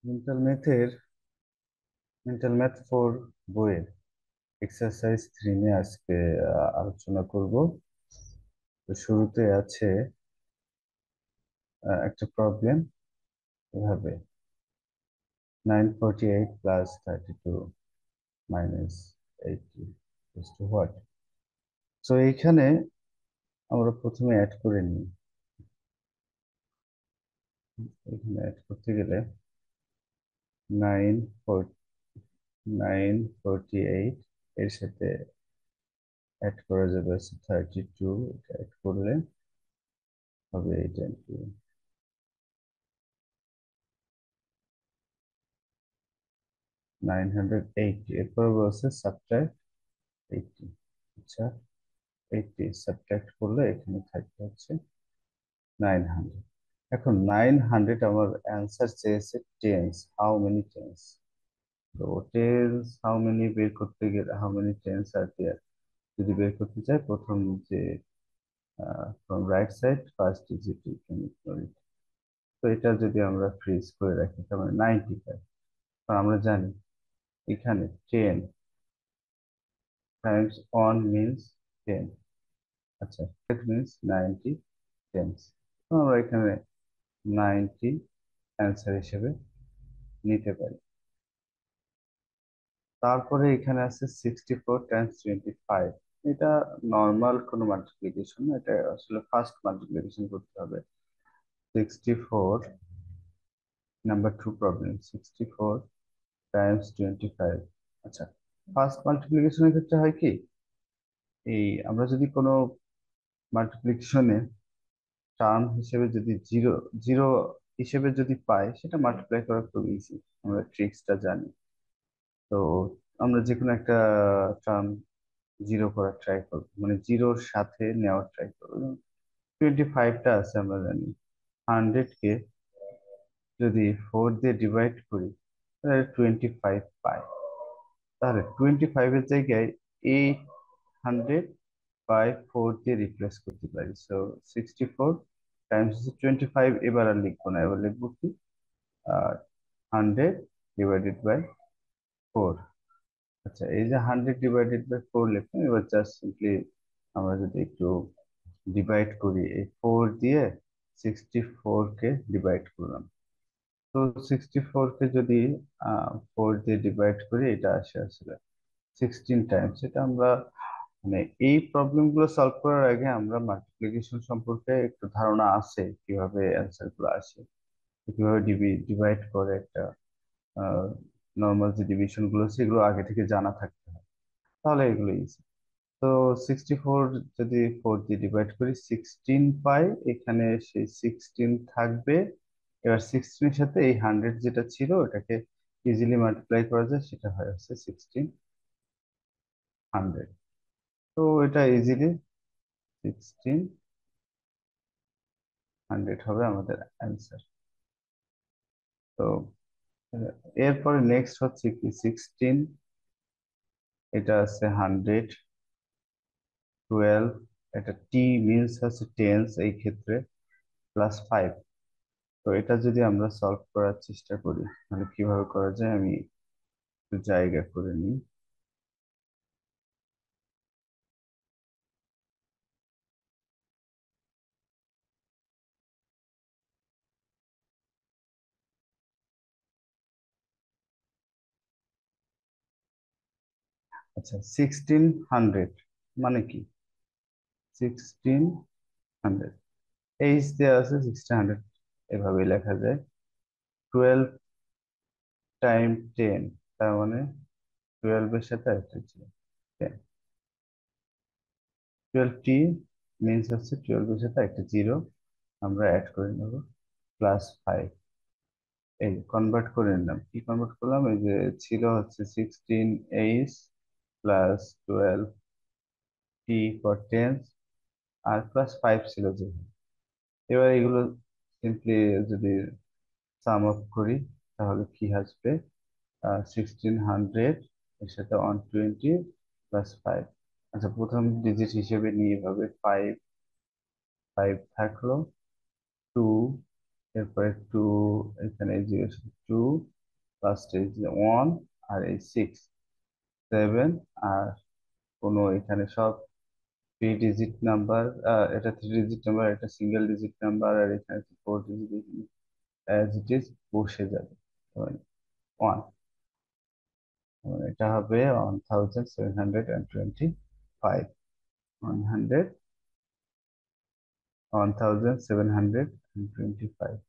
Mental math 4 বইয়ের exercise 3 নিয়ে আজকে আলোচনা করব। তো শুরুতে আছে একটা প্রবলেম এভাবে 948 প্লাস 32 মাইনাস 80 টু হোয়াট। তো এইখানে আমরা প্রথমে অ্যাড করে নিই। এখানে অ্যাড করতে গেলে নাইন ফোর 948 এর সাথে অ্যাড করা যাবে হচ্ছে 32। এটা অ্যাড করলে হবে এইটা 980। এরপর বলছে সাবট্রাক্ট 80। আচ্ছা, 80 সাবট্রাক্ট করলে এখানে থাকবে হচ্ছে 900। এখন 900 আমার অ্যান্সার চেয়েছে টেন্স, হাউ মেনি টেন্স। তো টেন্স হাউ মেনি বের করতে গেলে, how many tens are there যদি বের করতে চাই, প্রথম যে from right side first digit you can ignore it. তো এটা যদি আমরা ফ্রিজ করে রাখি তার মানে 95। কারণ আমরা জানি এখানে 10 টাইমস 1 মিনস 10। আচ্ছা, that means 90 টেন্স। তো আমরা এখানে 90 অ্যান্সার হিসেবে নিতে পারি। তারপরে এখানে আছে 64 টাইমস 25। এটা নর্মাল কোনো মাল্টিপ্লিকেশন না, এটা আসলে ফার্স্ট মাল্টিপ্লিকেশন করতে হবে। 64, নাম্বার 2 প্রবলেম, 64 টাইমস 25। আচ্ছা, ফার্স্ট মাল্টিপ্লিকেশনের ক্ষেত্রে হয় কি, এই আমরা যদি কোনো মাল্টিপ্লিকেশনে টার্ম হিসেবে যদি জিরো জিরো হিসেবে যদি পাই, সেটা মাল্টিপ্লাই করা খুব ইজি, আমরা ট্রিক্সটা জানি। তো আমরা যে কোনো একটা টার্ম জিরো করার ট্রাই করবো, মানে জিরোর সাথে নেওয়ার ট্রাই করবো। 25টা আছে, আমরা জানি 100 কে যদি 4 দিয়ে ডিভাইড করি তাহলে 25 পাই। তাহলে 25-এর জায়গায় 800/4 দিয়ে রিপ্লেস করতে পারি। So 64 Times 25। এবার আর লিখবো না, এবার লিখবো কি, 100/4। আচ্ছা, এই যে 100/4 লিখলাম, এবার জাস্ট সিম্পলি আমরা যদি একটু ডিভাইড করি, এই 4 দিয়ে 64 কে ডিভাইড করলাম। তো 64 কে যদি 4 দিয়ে ডিভাইড করি, এটা আসে আসলে 16 টাইমস। এটা আমরা মানে এই প্রবলেম গুলো সলভ করার আগে আমরা মাল্টিপ্লিকেশন সম্পর্কে একটু ধারণা আছে, কিভাবে অ্যান্সার গুলো আসে, কিভাবে ডিভাইড করে একটা নর্মাল যে ডিভিশন গুলো সেগুলো আগে থেকে জানা থাকতে হয়, তাহলে এগুলো ইজি। তো 64 যদি 4 দিয়ে ডিভাইড করি 16 পাই, এখানে সেই 16 থাকবে। এবার 16-এর সাথে এই 100 যেটা ছিল ওটাকে ইজিলি মাল্টিপ্লাই করা যায়, সেটা হয় হচ্ছে 1600। তো এটা ইজিলি 1600 হবে আমাদের অ্যান্সার। তো আহ, এরপরে নেক্সট হচ্ছে কি 16, এটা আছে 112, এটা টি মিনস হচ্ছে টেন্স এই ক্ষেত্রে, +5। তো এটা যদি আমরা সলভ করার চেষ্টা করি তাহলে কিভাবে করা যায়, আমি একটু জায়গা করে নিই। আচ্ছা, 1600 মানে কি, 1600 এইচ দেওয়া আছে, 1600 এভাবে লেখা যায়। 12 টাইম 10, তার মানে 12-এর সাথে একটা 10। 12 টি মিনস হচ্ছে 12-এর সাথে একটা জিরো আমরা অ্যাড করে নেব, +5। এই কনভার্ট করে নিলাম, কি কনভার্ট করলাম, এই যে ছিল হচ্ছে 16 এইচ +12 টি ফর 10, আর +5 ছিল যে। এবার এগুলো সিম্পলি যদি সাম আপ করি তাহলে কি আসবে, 1600 এর সাথে 120 + 5। আচ্ছা, প্রথম ডিজিট হিসেবে নিয়ে এভাবে 5, 5 থাকলো, 2, এরপরে 2, এখানে 0 টু, লাস্টে ওয়ান, আর এই সিক্স, সেভেন, আর কোনো এখানে সব থ্রি ডিজিট নাম্বার। এটা থ্রি ডিজিট নাম্বার, এটা সিঙ্গেল ডিজিট নাম্বার, আর এখানে four digit, as it is বসে যাবে। ওয়ান, এটা হবে 1725, 100, 1725।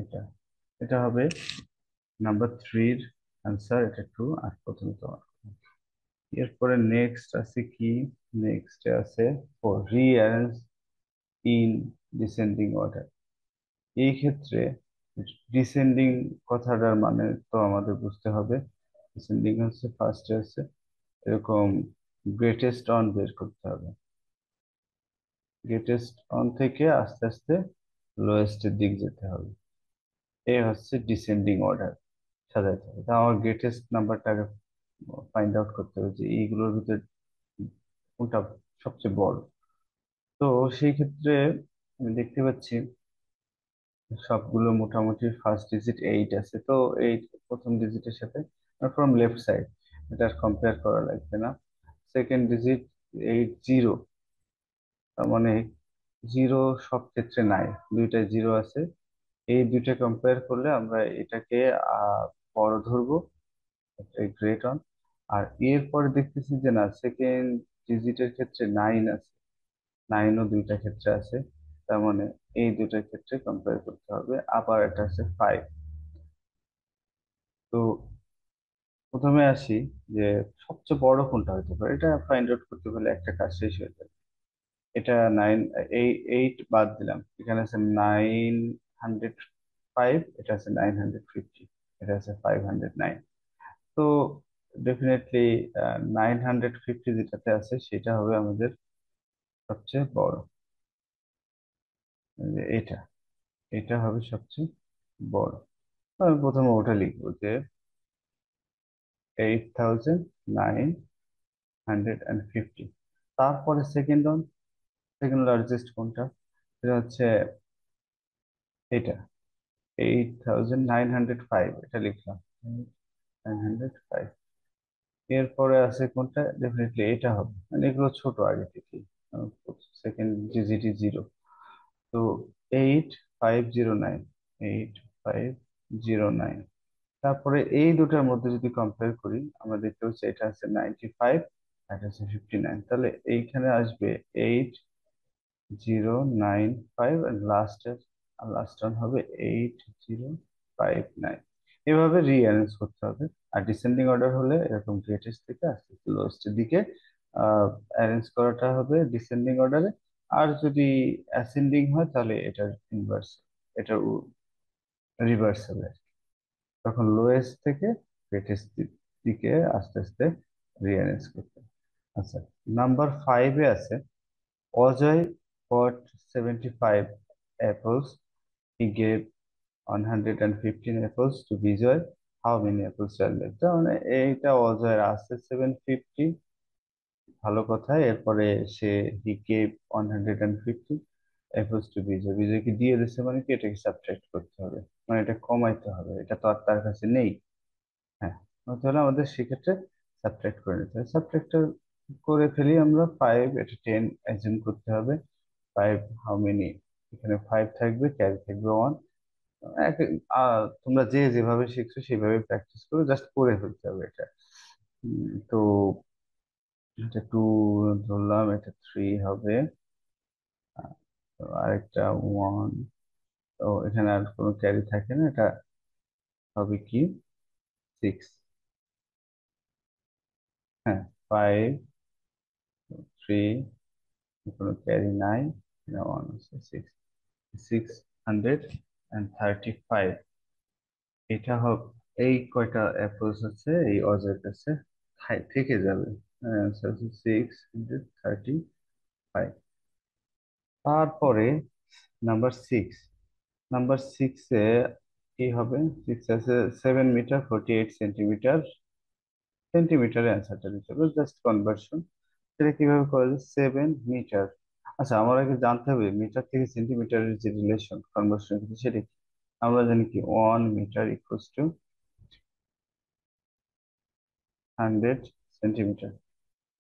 এটা এটা হবে নাম্বার থ্রির অ্যান্সার, এটা টু। আর প্রথমে তোমার, এরপরে নেক্সট আছে কি? নেক্সট আছে four, rearrange in descending order. এই ক্ষেত্রে ডিসেন্ডিং কথাটার মানে তো আমাদের বুঝতে হবে। ডিসেন্ডিং হচ্ছে ফার্স্টে হচ্ছে এরকম গ্রেটেস্ট অন বের করতে হবে, গ্রেটেস্ট অন থেকে আস্তে আস্তে লোয়েস্টের দিক যেতে হবে। এই হচ্ছে ডিসেন্ডিং অর্ডার সাজাইতে হবে। তা আমার গ্রেটেস্ট নাম্বারটাকে ফাইন্ড আউট করতে হবে যে এইগুলোর ভিতরে কোনটা সবচেয়ে বড়। তো সেই ক্ষেত্রে আমি দেখতে পাচ্ছি সবগুলো মোটামুটি ফার্স্ট ডিজিট এইট আছে, তো এইট প্রথম ডিজিটের সাথে ফ্রম লেফট সাইড, এটা কম্পেয়ার করা লাগবে না। সেকেন্ড ডিজিট এইট, জিরো, তার মানে জিরো সব ক্ষেত্রে নাই, দুইটা জিরো আছে। এই দুইটা কম্পেয়ার করলে আমরা এটাকে আহ বড় ধরবো, গ্রেট অন। আর এরপরে দেখতেছি যে না, সেকেন্ড ডিজিটের ক্ষেত্রে নাইন আছে, নাইনও দুইটা ক্ষেত্রে আছে, তার মানে এই দুইটার ক্ষেত্রে কম্পেয়ার করতে হবে। আবার এটা আছে ফাইভ। তো প্রথমে আসি যে সবচেয়ে বড় কোনটা হতে পারে, এটা ফাইন্ড আউট করতে হলে একটা কাজ শেষ হয়ে যাবে। এটা নাইন, এই এইট বাদ দিলাম, এখানে আছে 905, এটা আছে 950, এটা আছে 509। তো ডেফিনেটলি 950 যেটাতে আছে সেটা হবে আমাদের সবচেয়ে বড়। এই যে এটা, এটা হবে সবচেয়ে বড়। আমি প্রথমে ওটা লিখবো যে 8950। তারপরে সেকেন্ড অন, সেকেন্ড লার্জেস্ট কোনটা, সেটা হচ্ছে এটা 8905, এটা লিখলাম 905। এরপরে আছে কোনটা, ডেফিনেটলি এটা হবে, মানে এগুলো ছোট আগে থেকে। সেকেন্ড ডিজিটি জিরো, তো 8509, 8509। তারপরে এই দুটার মধ্যে যদি কম্পেয়ার করি আমরা দেখতে পাচ্ছি এটা আছে 95, এটা আছে 59, তাহলে এইখানে আসবে 8095, আর লাস্ট ওয়ান হবে 8059। এভাবে রিঅ্যারেঞ্জ করতে হবে। আর ডিসেন্ডিং অর্ডার হলে এরকম গ্রেটেস্ট থেকে আস্তে আস্তে লোয়েস্টের দিকে অ্যারেঞ্জ করাটা হবে ডিসেন্ডিং অর্ডারে। আর যদি অ্যাসেন্ডিং হয় তাহলে এটার ইনভার্স, এটার রিভার্স হবে। তখন লোয়েস্ট থেকে গ্রেটেস্ট দিকে আস্তে আস্তে রিঅ্যারেঞ্জ করতে হবে। আচ্ছা, নাম্বার ফাইভে আছে Ajay got 75 apples. He gave 115 apples to Bijoy. How many apples are left? তার মানে এইটা অজয়ের আছে 750, ভালো কথা। এরপরে সে হি গেভ 150 apples to বিজয়, বিজয়কে দিয়ে দিচ্ছে, মানে কি এটাকে সাবট্রাক্ট করতে হবে, মানে এটা কমাইতে হবে, এটা তো আর তার কাছে নেই। হ্যাঁ, তাহলে আমাদের সেক্ষেত্রে সাবট্রাক্ট করে নিতে হবে। সাবট্রাক্ট করে ফেলি আমরা, ফাইভ, এটা টেন অ্যাজিউম করতে হবে। ফাইভ হাউ মেনি, এখানে ফাইভ থাকবে, ক্যারি থাকবে ওয়ান। তোমরা যে যেভাবে শিখছো সেভাবে প্র্যাকটিস করো, জাস্ট করে ফেলতে হবে এটা। তো এটা টু ধরলাম, এটা থ্রি হবে, তো আরেকটা ওয়ান। তো এখানে আর কোনো ক্যারি থাকে না, এটা হবে কি সিক্স। হ্যাঁ, ফাইভ, থ্রি, কোনো ক্যারি নাই, ওয়ান আছে সিক্স, 635। এটা হবে, এই কয়টা অ্যাপ্রোচ আছে এই অজের কাছে থেকে যাবে। Six hundred thirty five. তারপরে নাম্বার সিক্স, নাম্বার সিক্সে কি হবে? সিক্স আছে 7 মিটার 48 সেন্টিমিটার, সেন্টিমিটারে অ্যান্সারটা দিতে হবে, জাস্ট কনভার্সন। সেটা কিভাবে করা যায়? 7 মিটার, আচ্ছা আমার আগে জানতে হবে মিটার থেকে সেন্টিমিটারের যে রিলেশন কনভার্সন, সেটা কি? আমরা জানি কি 1 মিটার ইকুয়ালস টু সেন্টিমিটার।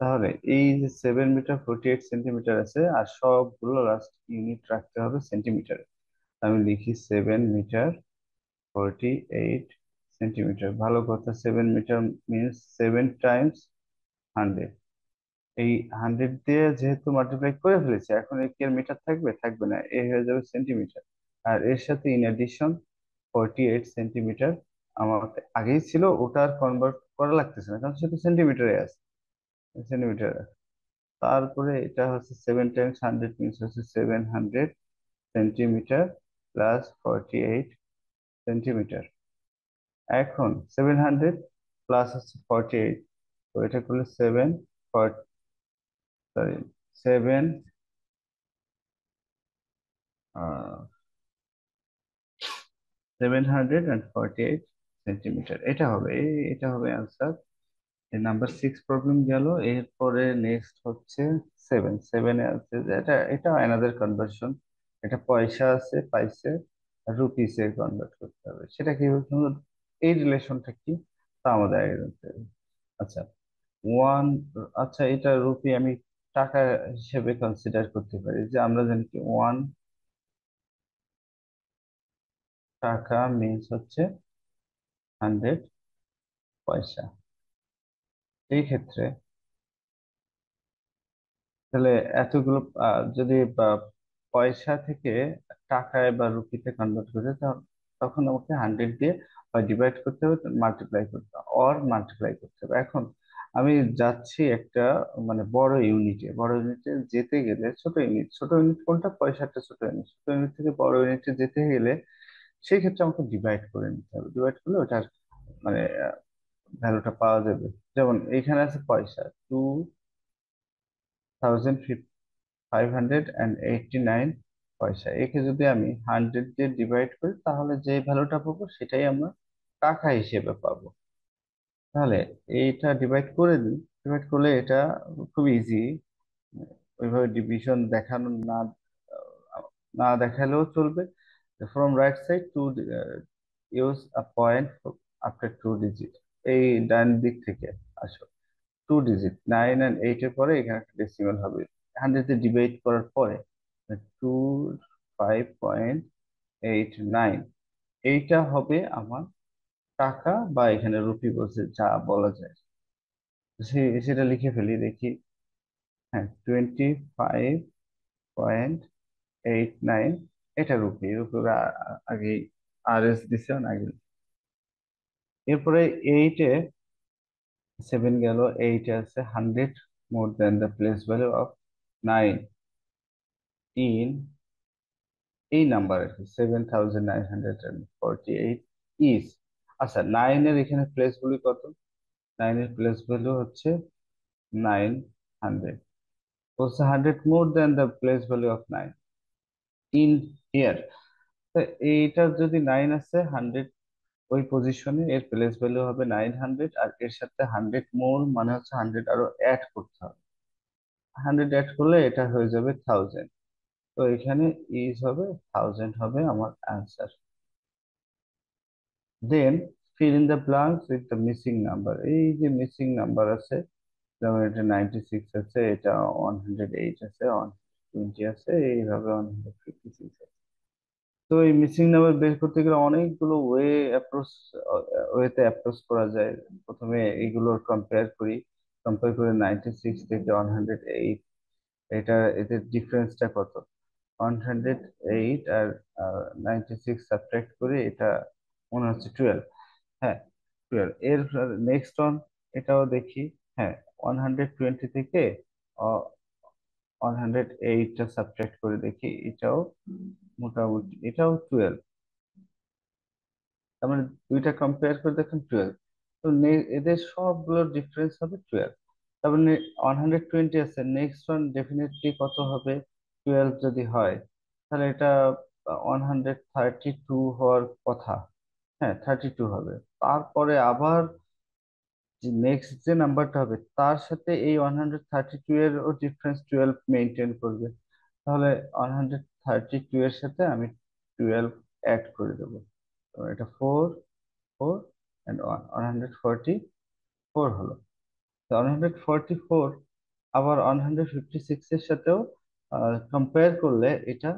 তাহলে এই যে 7 মিটার 48 সেন্টিমিটার আছে, আর সবগুলো লাস্ট ইউনিট রাখতে হবে সেন্টিমিটারে। আমি লিখি 7 মিটার 48 সেন্টিমিটার। ভালো কথা, 7 মিটার মিনস 7 টাইমস 100। এই 100 দিয়ে যেহেতু মাল্টিপ্লাই করে ফেলেছে, এখন এর কি আর মিটার থাকবে? থাকবে না, এ হয়ে যাবে সেন্টিমিটার। আর এর সাথে ইন এডিশন 48 সেন্টিমিটার আমার আগেই ছিল, ওটা আর কনভার্ট করা লাগতেছে না, কারণ সেটা সেন্টিমিটারে আছে, সেন্টিমিটার। তারপরে এটা হচ্ছে 7 টাইমস 100 মিনস হচ্ছে 700 সেন্টিমিটার প্লাস 48 সেন্টিমিটার। এখন 700 প্লাস হচ্ছে 48, তো এটা করলে সরি 748 সেন্টিমিটার, এটা হবে এটা হবে অ্যান্সার। এই নাম্বার 6 প্রবলেম গেল। এরপরে নেক্সট হচ্ছে 7 আছে যে এটা অ্যানাদার কনভার্সন। এটা পয়সা আছে পাইছে রুপিসে কনভার্ট করতে হবে, সেটা কি এই রিলেশনটা কি তা আমাদের আগে জানতে হবে। আচ্ছা, ওয়ান, আচ্ছা এটা রুপি আমি টাকা হিসেবে কনসিডার করতে পারি, যে আমরা জানি কি 1 টাকা মিনস হচ্ছে 100 পয়সা। এই ক্ষেত্রে তাহলে এতগুলো যদি পয়সা থেকে টাকায় বা রুপিতে কনভার্ট করতে, তখন আমাকে 100 দিয়ে হয় ডিভাইড করতে হবে, মাল্টিপ্লাই করতে হবে, অর মাল্টিপ্লাই করতে হবে। এখন আমি যাচ্ছি একটা মানে বড় ইউনিটে যেতে গেলে ছোট ইউনিট কোনটা? পয়সাটা ছোট ইউনিট। ছোট ইউনিট থেকে বড় ইউনিটে যেতে গেলে সেই ক্ষেত্রে আমাকে ডিভাইড করে নিতে হবে। ডিভাইড করলে ওটার মানে ভ্যালুটা পাওয়া যাবে। যেমন এইখানে আছে পয়সা 2589 পয়সা, একে যদি আমি 100 দিয়ে ডিভাইড করি তাহলে যে ভ্যালুটা পাবো সেটাই আমরা টাকা হিসেবে পাবো। তাহলে এইটা ডিভাইড করে দিই। ডিভাইড করলে এটা খুব ইজি। ওইভাবে ডিভিশন দেখানো না দেখালেও চলবে। From right side to use a point after 2 digit. এই ডান দিক থেকে আসো, 2 ডিজিট 9 আর 8 এর পরে এখানে একটা ডেসিমাল হবে। 100 দিয়ে ডিভাইড করার পরে 25.89, এইটা হবে আমার টাকা, বা এখানে রুপি বলছে যা বলা যায়। সেটা লিখে ফেলি দেখি। হ্যাঁ, 25.89, এটা রুপি। রুপি আগে আর এস দিছে না আগে। এরপরে এইটে 7 গেল, এইটে আছে 100 more than the place value of 9 in এই নাম্বার আর কি, 7948 ইজ। আচ্ছা, নাইনের এখানে প্লেস ভ্যালু কত? নাইনের প্লেস ভ্যালু হচ্ছে 900। বলছে 100 more than the place value of 9 in here. তো এইটার যদি 9 আছে 100 ওই পজিশনে, এর প্লেস ভ্যালু হবে 900, আর এর সাথে 100 মোর মানে হচ্ছে 100 আরো অ্যাড করতে হবে। 100 অ্যাড করলে এটা হয়ে যাবে 1000। তো এখানে ইজ হবে 1000 হবে আমার answer. Then fill in the blanks with the missing number. এই যে মিসিং নাম্বার আছে, যেমন এটা 96 আছে, এটা 108 আছে, 120 আছে, এইভাবে 156 আছে। তো এই মিসিং নাম্বার বের করতে গেলে অনেকগুলো ওয়েতে অ্যাপ্রোচ করা যায়। প্রথমে এইগুলোর কম্পেয়ার করে 96 থেকে 108, এটা এদের ডিফারেন্সটা কত? 108 আর 96 সাবট্রাক্ট করে এটা মনে হচ্ছে 12। হ্যাঁ, 12। এর নেক্সট এটাও দেখি। হ্যাঁ, 120 থেকে 108টা সাবট্রাক্ট করে দেখি, এটাও মোটামুটি এটাও 12। তার মানে দুইটা কম্পেয়ার করে দেখেন 12। তো এদের সবগুলোর ডিফারেন্স হবে 12। তার মানে 120 আছে, নেক্সট ডেফিনেটলি কত হবে? 12 যদি হয় তাহলে এটা 132 হওয়ার কথা। হ্যাঁ, 32 হবে। তারপরে আবার যে নেক্সট যে নাম্বারটা হবে তার সাথে এই 132 এর ও ডিফারেন্স 12 মেনটেন করবে। তাহলে 132 এর সাথে আমি 12 অ্যাড করে দেবো। তো এটা 4 4 অ্যান্ড 144 হলো। 144 আবার 156 এর সাথেও কম্পেয়ার করলে এটা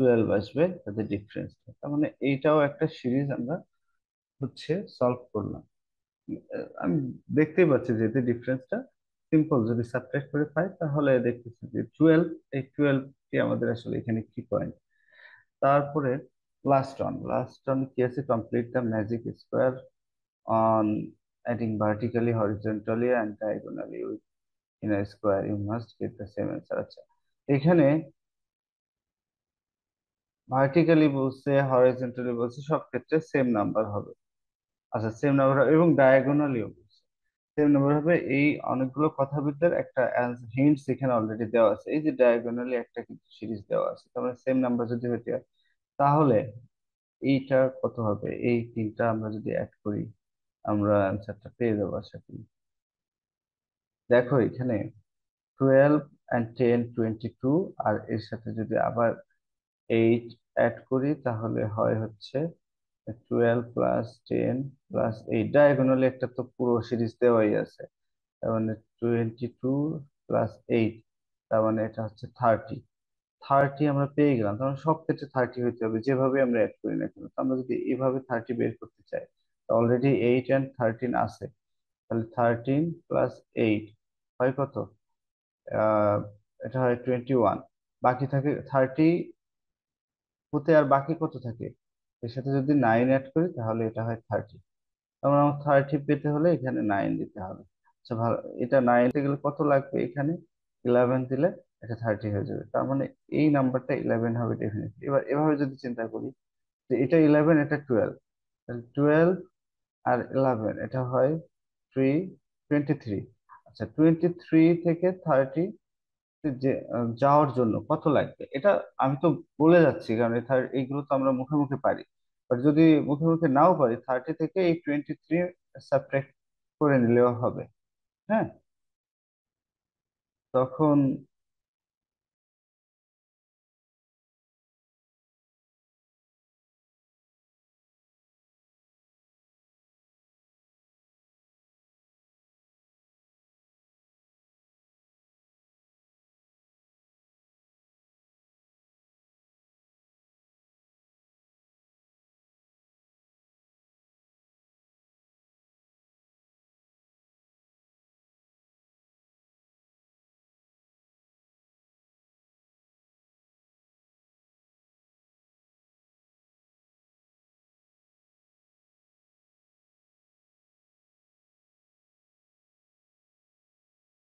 12 আসবে, তাদের ডিফারেন্সটা। তার মানে এইটাও একটা সিরিজ আমরা হচ্ছে সলভ করলাম। আমি দেখতেই পাচ্ছি যে এতে ডিফারেন্সটা সিম্পল, যদি সাবট্রাক্ট করে পাই তাহলে দেখতেছি যে 12, এই 12 টি আমাদের আসলে এখানে কি পয়েন্ট। তারপরে লাস্ট অন কি আছে, complete the magic square on adding vertically, horizontally and diagonally in a square you must get the same answer। আচ্ছা, এখানে ভার্টিক্যালি বলছে, হরিজন্টালি বলছে, সব ক্ষেত্রে সেম নাম্বার হবে। আচ্ছা, সেম নাম্বার এবং ডায়াগোনালিও বলছে সেম নাম্বার হবে। এই অনেকগুলো কথাবিদ্যার একটা হিন্টস এখানে অলরেডি দেওয়া আছে, এই যে ডায়াগোনালি একটা কিন্তু সিরিজ দেওয়া আছে, তার মানে সেম নাম্বার যদি হতে হয় তাহলে এইটা কত হবে, এই তিনটা আমরা যদি অ্যাড করি আমরা অ্যান্সারটা পেয়ে যাবো আশা করি। দেখো এখানে 12 and 10 22, আর এর সাথে যদি আবার 8 অ্যাড করি তাহলে হয় হচ্ছে 12 + 10 + 8। ডায়াগোনালি একটা তো পুরো সিরিজ দেওয়াই আছে, তার মানে 22 + 8, তার মানে এটা হচ্ছে 30। 30 আমরা পেয়ে গেলাম, তার মানে সব ক্ষেত্রে 30 হইতে হবে যেভাবে আমরা অ্যাড করি না কেন। তো আমরা যদি এইভাবে 30 বের করতে চাই, অলরেডি 8 and 13 আছে, তাহলে 13 + 8 হয় কত? আহ এটা হয় 21। বাকি থাকে 30 হতে, আর বাকি কত থাকে, এর সাথে যদি 9 অ্যাড করি তাহলে এটা হয় 30। তারপর আমার 30 পেতে হলে এখানে 9 দিতে হবে। আচ্ছা ভালো, এটা 9 দিতে গেলে কত লাগবে, এখানে 11 দিলে এটা 30 হয়ে যাবে। তার মানে এই নাম্বারটা 11 হবে ডেফিনেটলি। এবার এভাবে যদি চিন্তা করি যে এটা 11 এটা 12, তাহলে 12 আর 11 এটা হয় 23। আচ্ছা, 23 থেকে 30 যে যাওয়ার জন্য কত লাগবে, এটা আমি তো বলে যাচ্ছি কারণ এইগুলো তো আমরা মুখে মুখে পারি। বাট যদি মুখে মুখে নাও পারি, 30 থেকে এই 23 সাবট্রাক্ট করে নিলেও হবে। হ্যাঁ, তখন